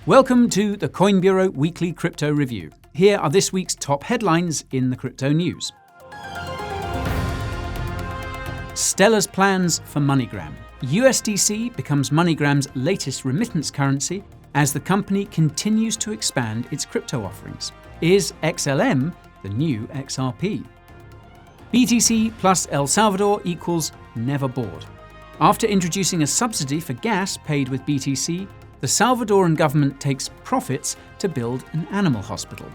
Welcome to the Coin Bureau Weekly Crypto Review. Here are this week's top headlines in the crypto news. Stellar's plans for MoneyGram. USDC becomes MoneyGram's latest remittance currency as the company continues to expand its crypto offerings. Is XLM the new XRP? BTC plus El Salvador equals never bored. After introducing a subsidy for gas paid with BTC, the Salvadoran government takes profits to build an animal hospital.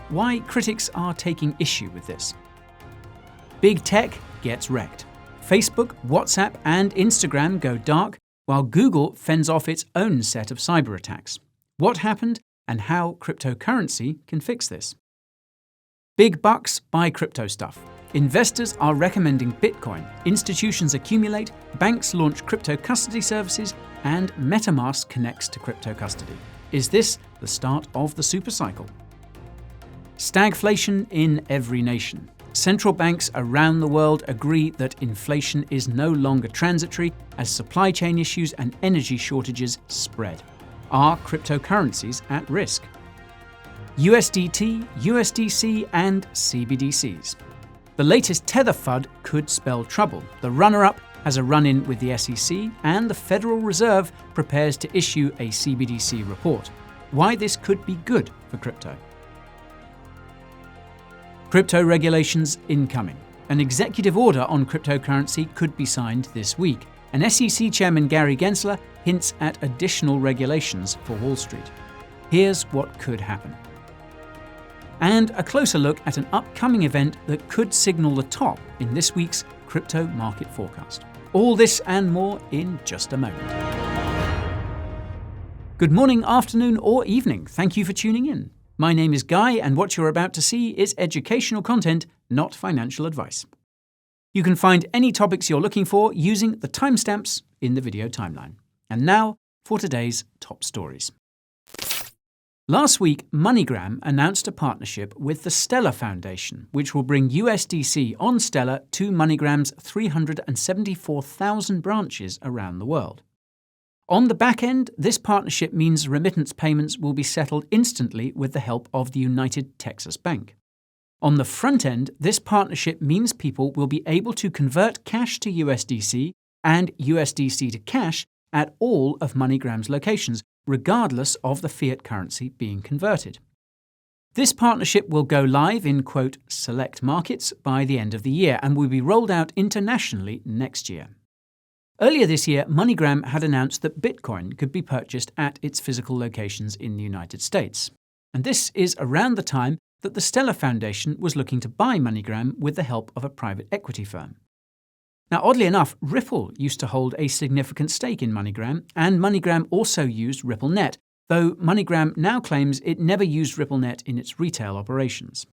Why critics are taking issue with this? Big tech gets wrecked. Facebook, WhatsApp, and Instagram go dark, while Google fends off its own set of cyber attacks. What happened and how cryptocurrency can fix this? Big bucks buy crypto stuff. Investors are recommending Bitcoin, institutions accumulate, banks launch crypto custody services, and MetaMask connects to crypto custody. Is this the start of the supercycle? Stagflation in every nation. Central banks around the world agree that inflation is no longer transitory as supply chain issues and energy shortages spread. Are cryptocurrencies at risk? USDT, USDC, and CBDCs. The latest Tether FUD could spell trouble. The runner-up has a run-in with the SEC, and the Federal Reserve prepares to issue a CBDC report. Why this could be good for crypto? Crypto regulations incoming. An executive order on cryptocurrency could be signed this week, and SEC Chairman Gary Gensler hints at additional regulations for Wall Street. Here's what could happen. And a closer look at an upcoming event that could signal the top in this week's crypto market forecast. All this and more in just a moment. Good morning, afternoon, or evening. Thank you for tuning in. My name is Guy, and what you're about to see is educational content, not financial advice. You can find any topics you're looking for using the timestamps in the video timeline. And now for today's top stories. Last week, MoneyGram announced a partnership with the Stellar Foundation, which will bring USDC on Stellar to MoneyGram's 374,000 branches around the world. On the back end, this partnership means remittance payments will be settled instantly with the help of the United Texas Bank. On the front end, this partnership means people will be able to convert cash to USDC and USDC to cash at all of MoneyGram's locations, regardless of the fiat currency being converted. This partnership will go live in, quote, select markets by the end of the year and will be rolled out internationally next year. Earlier this year, MoneyGram had announced that Bitcoin could be purchased at its physical locations in the United States. And this is around the time that the Stellar Foundation was looking to buy MoneyGram with the help of a private equity firm. Now, oddly enough, Ripple used to hold a significant stake in MoneyGram, and MoneyGram also used RippleNet, though MoneyGram now claims it never used RippleNet in its retail operations.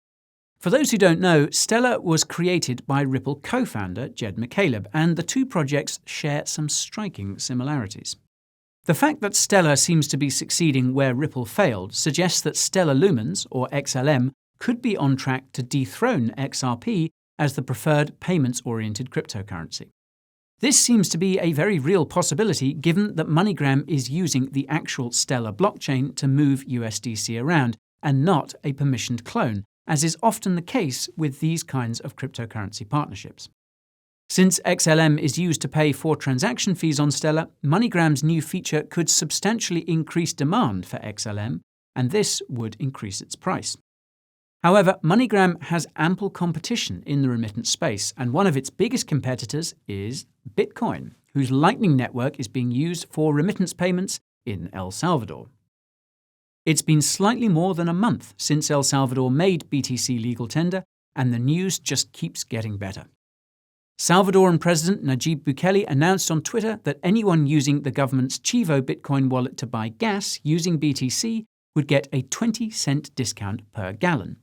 For those who don't know, Stellar was created by Ripple co-founder Jed McCaleb, and the two projects share some striking similarities. The fact that Stellar seems to be succeeding where Ripple failed suggests that Stellar Lumens, or XLM, could be on track to dethrone XRP as the preferred payments-oriented cryptocurrency. This seems to be a very real possibility given that MoneyGram is using the actual Stellar blockchain to move USDC around and not a permissioned clone, as is often the case with these kinds of cryptocurrency partnerships. Since XLM is used to pay for transaction fees on Stellar, MoneyGram's new feature could substantially increase demand for XLM, and this would increase its price. However, MoneyGram has ample competition in the remittance space, and one of its biggest competitors is Bitcoin, whose Lightning Network is being used for remittance payments in El Salvador. It's been slightly more than a month since El Salvador made BTC legal tender, and the news just keeps getting better. Salvadoran President Nayib Bukele announced on Twitter that anyone using the government's Chivo Bitcoin wallet to buy gas using BTC would get a 20-cent discount per gallon.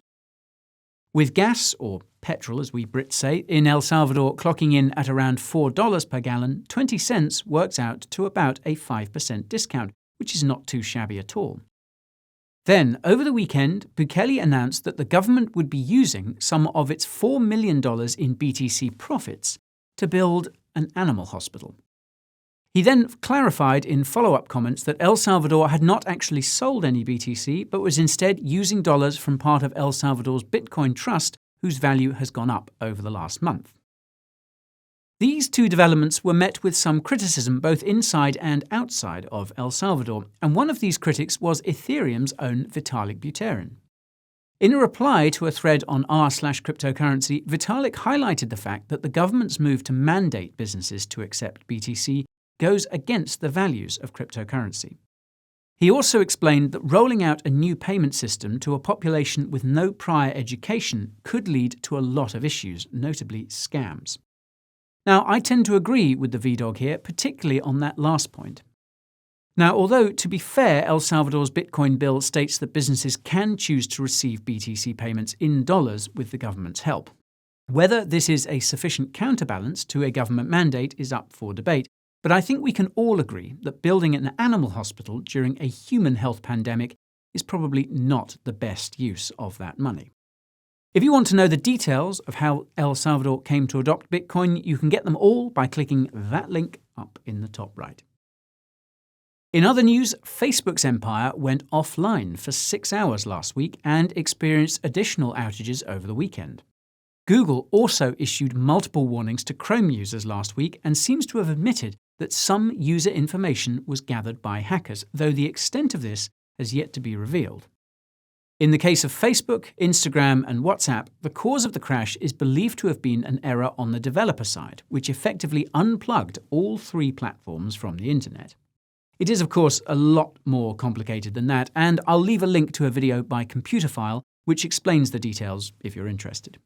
With gas, or petrol as we Brits say, in El Salvador clocking in at around $4 per gallon, 20 cents works out to about a 5% discount, which is not too shabby at all. Then, over the weekend, Bukele announced that the government would be using some of its $4 million in BTC profits to build an animal hospital. He then clarified in follow-up comments that El Salvador had not actually sold any BTC, but was instead using dollars from part of El Salvador's Bitcoin trust, whose value has gone up over the last month. These two developments were met with some criticism both inside and outside of El Salvador, and one of these critics was Ethereum's own Vitalik Buterin. In a reply to a thread on r/cryptocurrency, Vitalik highlighted the fact that the government's move to mandate businesses to accept BTC goes against the values of cryptocurrency. He also explained that rolling out a new payment system to a population with no prior education could lead to a lot of issues, notably scams. Now, I tend to agree with the VDog here, particularly on that last point. Now, although, to be fair, El Salvador's Bitcoin bill states that businesses can choose to receive BTC payments in dollars with the government's help. Whether this is a sufficient counterbalance to a government mandate is up for debate, but I think we can all agree that building an animal hospital during a human health pandemic is probably not the best use of that money. If you want to know the details of how El Salvador came to adopt Bitcoin, you can get them all by clicking that link up in the top right. In other news, Facebook's empire went offline for 6 hours last week and experienced additional outages over the weekend. Google also issued multiple warnings to Chrome users last week and seems to have admitted that some user information was gathered by hackers, though the extent of this has yet to be revealed. In the case of Facebook, Instagram, and WhatsApp, the cause of the crash is believed to have been an error on the developer side, which effectively unplugged all three platforms from the internet. It is, of course, a lot more complicated than that, and I'll leave a link to a video by Computerphile which explains the details if you're interested.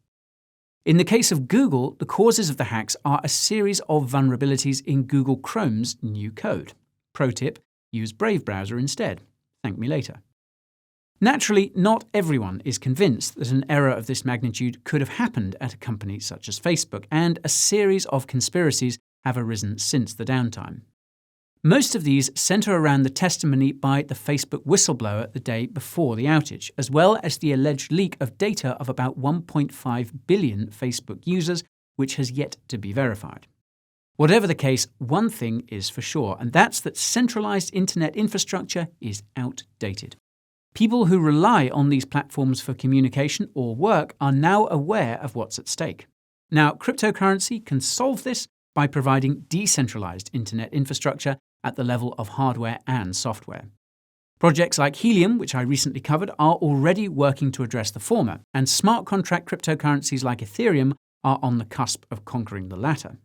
In the case of Google, the causes of the hacks are a series of vulnerabilities in Google Chrome's new code. Pro tip, use Brave browser instead. Thank me later. Naturally, not everyone is convinced that an error of this magnitude could have happened at a company such as Facebook, and a series of conspiracies have arisen since the downtime. Most of these center around the testimony by the Facebook whistleblower the day before the outage, as well as the alleged leak of data of about 1.5 billion Facebook users, which has yet to be verified. Whatever the case, one thing is for sure, and that's that centralized internet infrastructure is outdated. People who rely on these platforms for communication or work are now aware of what's at stake. Now, cryptocurrency can solve this by providing decentralized internet infrastructure at the level of hardware and software. Projects like Helium, which I recently covered, are already working to address the former, and smart contract cryptocurrencies like Ethereum are on the cusp of conquering the latter.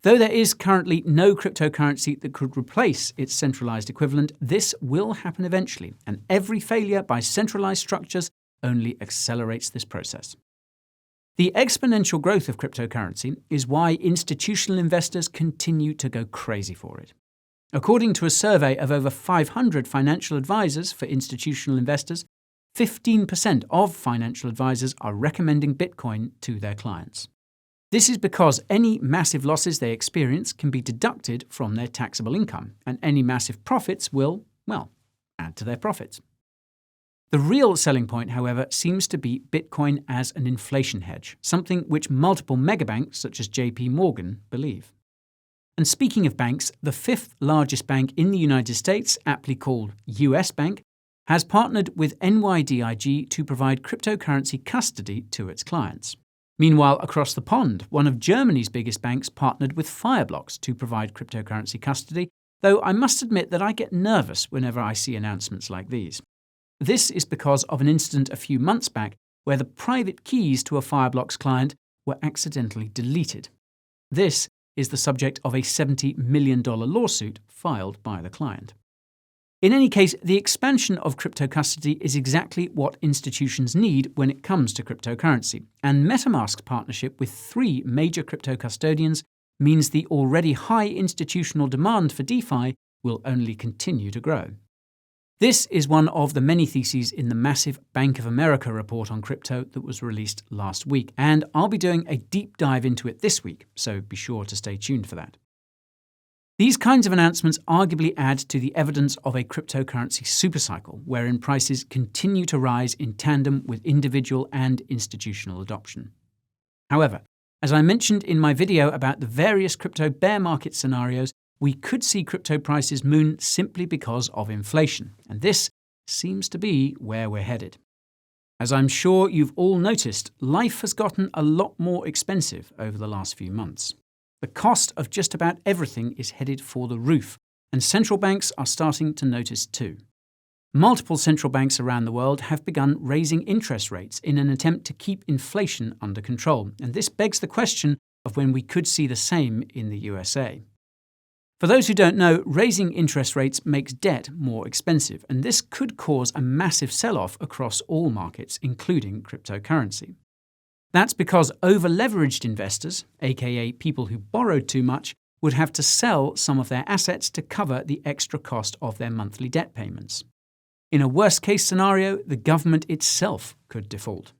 Though there is currently no cryptocurrency that could replace its centralized equivalent, this will happen eventually, and every failure by centralized structures only accelerates this process. The exponential growth of cryptocurrency is why institutional investors continue to go crazy for it. According to a survey of over 500 financial advisors for institutional investors, 15% of financial advisors are recommending Bitcoin to their clients. This is because any massive losses they experience can be deducted from their taxable income, and any massive profits will, add to their profits. The real selling point, however, seems to be Bitcoin as an inflation hedge, something which multiple megabanks such as JP Morgan believe. And speaking of banks, the fifth largest bank in the United States, aptly called US Bank, has partnered with NYDIG to provide cryptocurrency custody to its clients. Meanwhile, across the pond, one of Germany's biggest banks partnered with Fireblocks to provide cryptocurrency custody, though I must admit that I get nervous whenever I see announcements like these. This is because of an incident a few months back where the private keys to a Fireblocks client were accidentally deleted. This is the subject of a $70 million lawsuit filed by the client. In any case, the expansion of crypto custody is exactly what institutions need when it comes to cryptocurrency, and MetaMask's partnership with 3 major crypto custodians means the already high institutional demand for DeFi will only continue to grow. This is one of the many theses in the massive Bank of America report on crypto that was released last week, and I'll be doing a deep dive into it this week, so be sure to stay tuned for that. These kinds of announcements arguably add to the evidence of a cryptocurrency supercycle, wherein prices continue to rise in tandem with individual and institutional adoption. However, as I mentioned in my video about the various crypto bear market scenarios, we could see crypto prices moon simply because of inflation, and this seems to be where we're headed. As I'm sure you've all noticed, life has gotten a lot more expensive over the last few months. The cost of just about everything is headed for the roof, and central banks are starting to notice too. Multiple central banks around the world have begun raising interest rates in an attempt to keep inflation under control, and this begs the question of when we could see the same in the USA. For those who don't know, raising interest rates makes debt more expensive, and this could cause a massive sell-off across all markets, including cryptocurrency. That's because over-leveraged investors, aka people who borrowed too much, would have to sell some of their assets to cover the extra cost of their monthly debt payments. In a worst-case scenario, the government itself could default.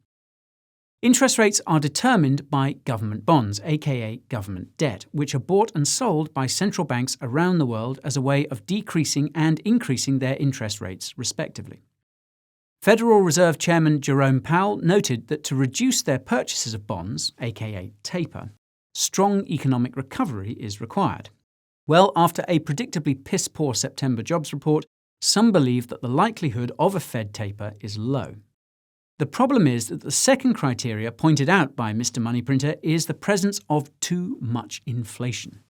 Interest rates are determined by government bonds, aka government debt, which are bought and sold by central banks around the world as a way of decreasing and increasing their interest rates, respectively. Federal Reserve Chairman Jerome Powell noted that to reduce their purchases of bonds, aka taper, strong economic recovery is required. Well, after a predictably piss-poor September jobs report, some believe that the likelihood of a Fed taper is low. The problem is that the second criteria pointed out by Mr. Moneyprinter is the presence of too much inflation.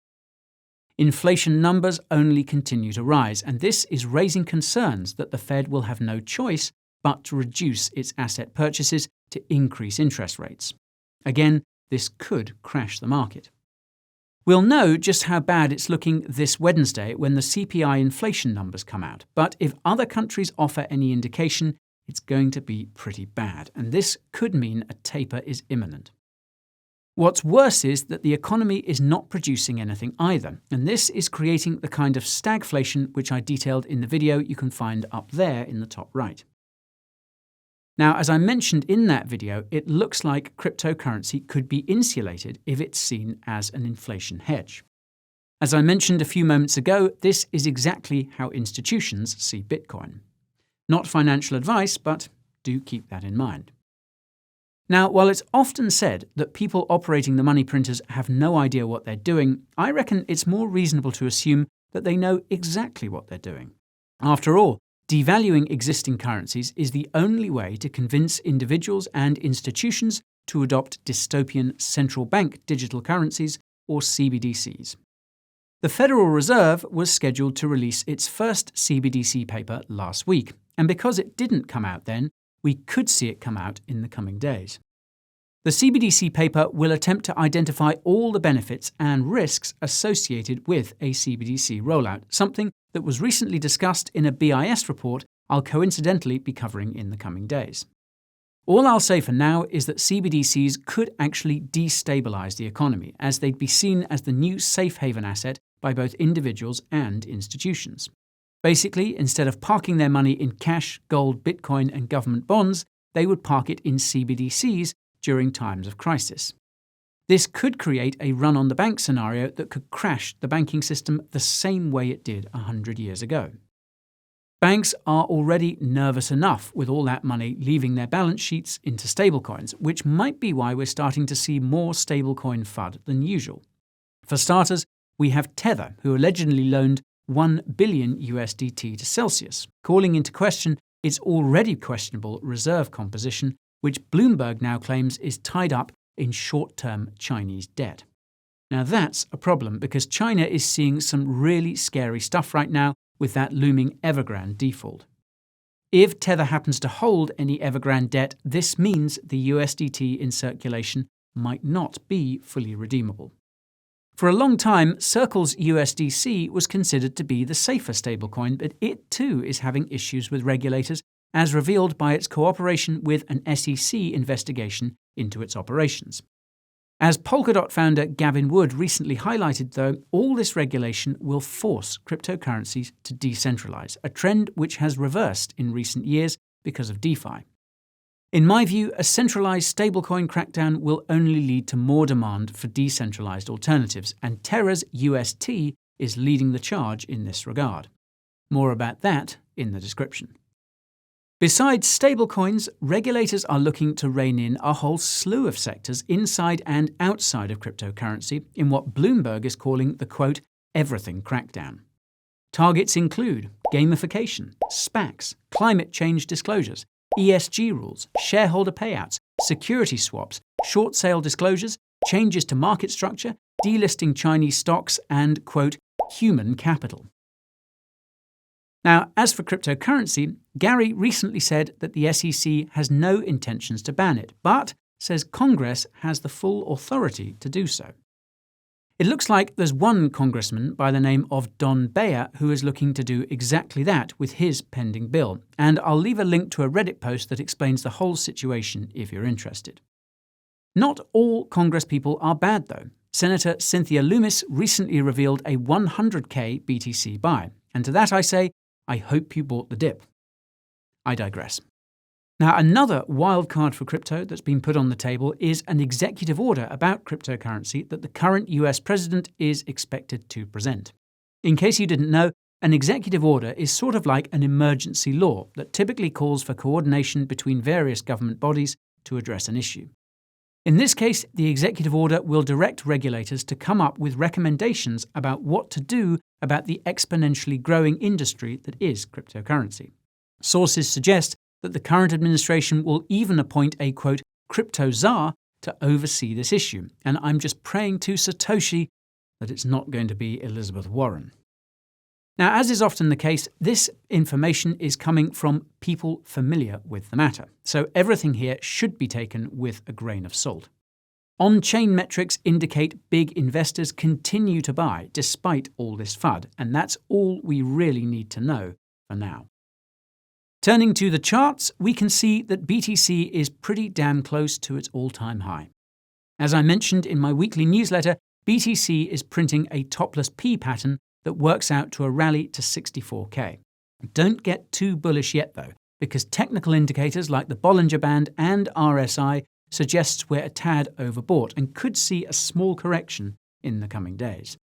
Inflation numbers only continue to rise, and this is raising concerns that the Fed will have no choice but to reduce its asset purchases to increase interest rates. Again, this could crash the market. We'll know just how bad it's looking this Wednesday when the CPI inflation numbers come out, but if other countries offer any indication, it's going to be pretty bad, and this could mean a taper is imminent. What's worse is that the economy is not producing anything either, and this is creating the kind of stagflation which I detailed in the video you can find up there in the top right. Now, as I mentioned in that video, it looks like cryptocurrency could be insulated if it's seen as an inflation hedge. As I mentioned a few moments ago, this is exactly how institutions see Bitcoin. Not financial advice, but do keep that in mind. Now, while it's often said that people operating the money printers have no idea what they're doing, I reckon it's more reasonable to assume that they know exactly what they're doing. After all, devaluing existing currencies is the only way to convince individuals and institutions to adopt dystopian central bank digital currencies, or CBDCs. The Federal Reserve was scheduled to release its first CBDC paper last week, and because it didn't come out then, we could see it come out in the coming days. The CBDC paper will attempt to identify all the benefits and risks associated with a CBDC rollout, something that was recently discussed in a BIS report I'll coincidentally be covering in the coming days. All I'll say for now is that CBDCs could actually destabilize the economy, as they'd be seen as the new safe haven asset by both individuals and institutions. Basically, instead of parking their money in cash, gold, Bitcoin, and government bonds, they would park it in CBDCs during times of crisis. This could create a run-on-the-bank scenario that could crash the banking system the same way it did 100 years ago. Banks are already nervous enough with all that money leaving their balance sheets into stablecoins, which might be why we're starting to see more stablecoin FUD than usual. For starters, we have Tether, who allegedly loaned $1 billion USDT to Celsius, calling into question its already questionable reserve composition, which Bloomberg now claims is tied up in short-term Chinese debt. Now that's a problem because China is seeing some really scary stuff right now with that looming Evergrande default. If Tether happens to hold any Evergrande debt, this means the USDT in circulation might not be fully redeemable. For a long time, Circle's USDC was considered to be the safer stablecoin, but it too is having issues with regulators, as revealed by its cooperation with an SEC investigation into its operations. As Polkadot founder Gavin Wood recently highlighted, though, all this regulation will force cryptocurrencies to decentralize, a trend which has reversed in recent years because of DeFi. In my view, a centralized stablecoin crackdown will only lead to more demand for decentralized alternatives, and Terra's UST is leading the charge in this regard. More about that in the description. Besides stablecoins, regulators are looking to rein in a whole slew of sectors inside and outside of cryptocurrency in what Bloomberg is calling the, quote, everything crackdown. Targets include gamification, SPACs, climate change disclosures, ESG rules, shareholder payouts, security swaps, short sale disclosures, changes to market structure, delisting Chinese stocks, and, quote, human capital. Now, as for cryptocurrency, Gary recently said that the SEC has no intentions to ban it, but says Congress has the full authority to do so. It looks like there's one congressman by the name of Don Beyer who is looking to do exactly that with his pending bill, and I'll leave a link to a Reddit post that explains the whole situation if you're interested. Not all Congresspeople are bad, though. Senator Cynthia Lummis recently revealed a 100k BTC buy, and to that I say, I hope you bought the dip. I digress. Now, another wild card for crypto that's been put on the table is an executive order about cryptocurrency that the current US president is expected to present. In case you didn't know, an executive order is sort of like an emergency law that typically calls for coordination between various government bodies to address an issue. In this case, the executive order will direct regulators to come up with recommendations about what to do about the exponentially growing industry that is cryptocurrency. Sources suggest that the current administration will even appoint a, quote, crypto czar to oversee this issue, and I'm just praying to Satoshi that it's not going to be Elizabeth Warren. Now, as is often the case, this information is coming from people familiar with the matter, so everything here should be taken with a grain of salt. On-chain metrics indicate big investors continue to buy despite all this FUD, and that's all we really need to know for now. Turning to the charts, we can see that BTC is pretty damn close to its all-time high. As I mentioned in my weekly newsletter, BTC is printing a topless P pattern that works out to a rally to 64k. Don't get too bullish yet, though, because technical indicators like the Bollinger Band and RSI suggests we're a tad overbought and could see a small correction in the coming days.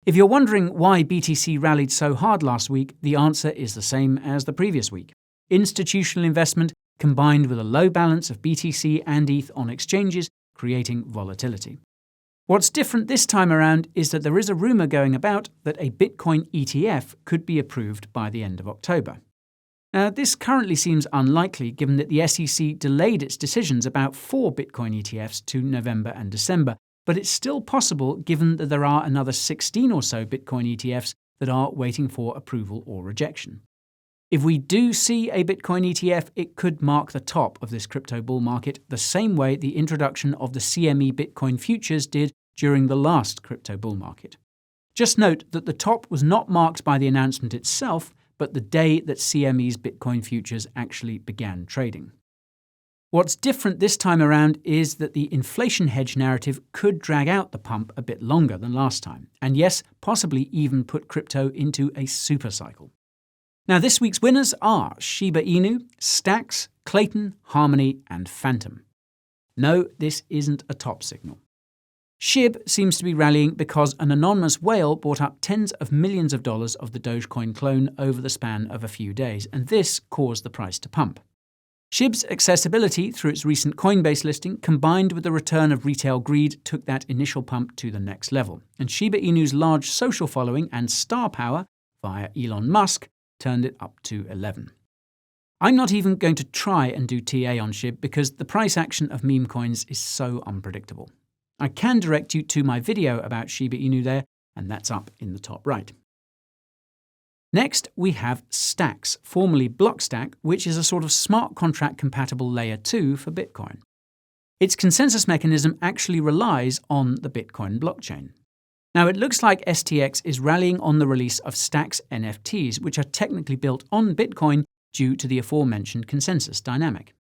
If you're wondering why BTC rallied so hard last week, the answer is the same as the previous week. Institutional investment combined with a low balance of BTC and ETH on exchanges, creating volatility. What's different this time around is that there is a rumor going about that a Bitcoin ETF could be approved by the end of October. Now, this currently seems unlikely given that the SEC delayed its decisions about 4 Bitcoin ETFs to November and December, but it's still possible given that there are another 16 or so Bitcoin ETFs that are waiting for approval or rejection. If we do see a Bitcoin ETF, it could mark the top of this crypto bull market the same way the introduction of the CME Bitcoin futures did during the last crypto bull market. Just note that the top was not marked by the announcement itself, but the day that CME's Bitcoin futures actually began trading. What's different this time around is that the inflation hedge narrative could drag out the pump a bit longer than last time, and yes, possibly even put crypto into a supercycle. Now, this week's winners are Shiba Inu, Stacks, Clayton, Harmony, and Phantom. No, this isn't a top signal. SHIB seems to be rallying because an anonymous whale bought up tens of millions of dollars of the Dogecoin clone over the span of a few days, and this caused the price to pump. SHIB's accessibility through its recent Coinbase listing, combined with the return of retail greed, took that initial pump to the next level, and Shiba Inu's large social following and star power, via Elon Musk, turned it up to 11. I'm not even going to try and do TA on SHIB because the price action of meme coins is so unpredictable. I can direct you to my video about Shiba Inu there, and that's up in the top right. Next, we have Stacks, formerly Blockstack, which is a sort of smart contract compatible layer 2 for Bitcoin. Its consensus mechanism actually relies on the Bitcoin blockchain. Now, it looks like STX is rallying on the release of Stacks NFTs, which are technically built on Bitcoin due to the aforementioned consensus dynamic.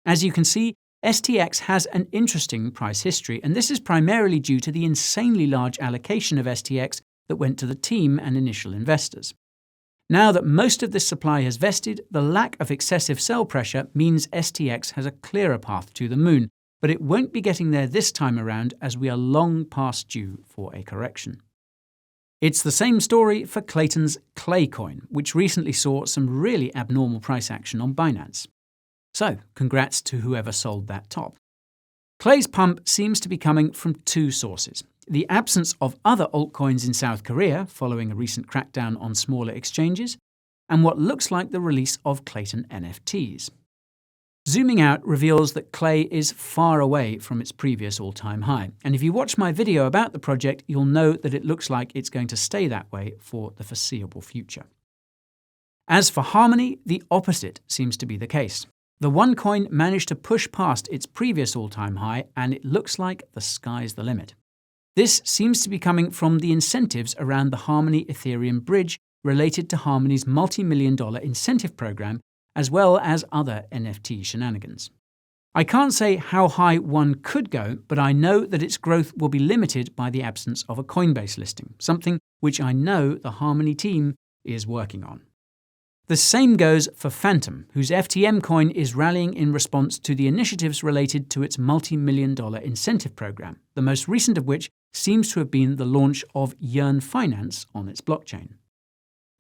As you can see, STX has an interesting price history, and this is primarily due to the insanely large allocation of STX that went to the team and initial investors. Now that most of this supply has vested, the lack of excessive sell pressure means STX has a clearer path to the moon, but it won't be getting there this time around as we are long past due for a correction. It's the same story for Clayton's Claycoin, which recently saw some really abnormal price action on Binance. So, congrats to whoever sold that top. Clay's pump seems to be coming from two sources. the absence of other altcoins in South Korea following a recent crackdown on smaller exchanges, and what looks like the release of Clayton NFTs. Zooming out reveals that Clay is far away from its previous all-time high, and if you watch my video about the project, you'll know that it looks like it's going to stay that way for the foreseeable future. As for Harmony, the opposite seems to be the case. The OneCoin managed to push past its previous all-time high, and it looks like the sky's the limit. This seems to be coming from the incentives around the Harmony Ethereum bridge related to Harmony's multi-million-dollar incentive program, as well as other NFT shenanigans. I can't say how high one could go, but I know that its growth will be limited by the absence of a Coinbase listing, something which I know the Harmony team is working on. The same goes for Phantom, whose FTM coin is rallying in response to the initiatives related to its multi-million-dollar incentive program, the most recent of which seems to have been the launch of Yearn Finance on its blockchain.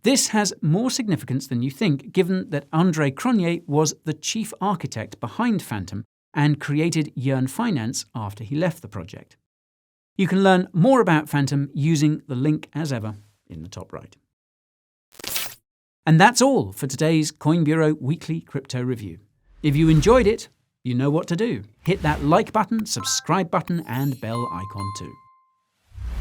This has more significance than you think, given that André Cronje was the chief architect behind Phantom and created Yearn Finance after he left the project. You can learn more about Phantom using the link, as ever, in the top right. And that's all for today's Coin Bureau Weekly Crypto Review. If you enjoyed it, you know what to do. Hit that like button, subscribe button, and bell icon too.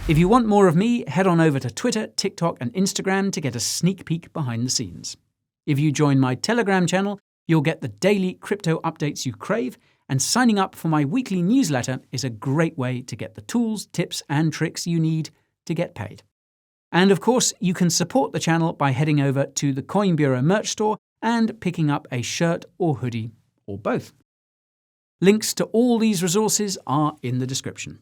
If you want more of me, head on over to Twitter, TikTok, and Instagram to get a sneak peek behind the scenes. If you join my Telegram channel, you'll get the daily crypto updates you crave, and signing up for my weekly newsletter is a great way to get the tools, tips, and tricks you need to get paid. And of course, you can support the channel by heading over to the Coin Bureau merch store and picking up a shirt or hoodie, or both. Links to all these resources are in the description.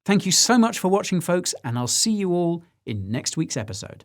Thank you so much for watching, folks, and I'll see you all in next week's episode.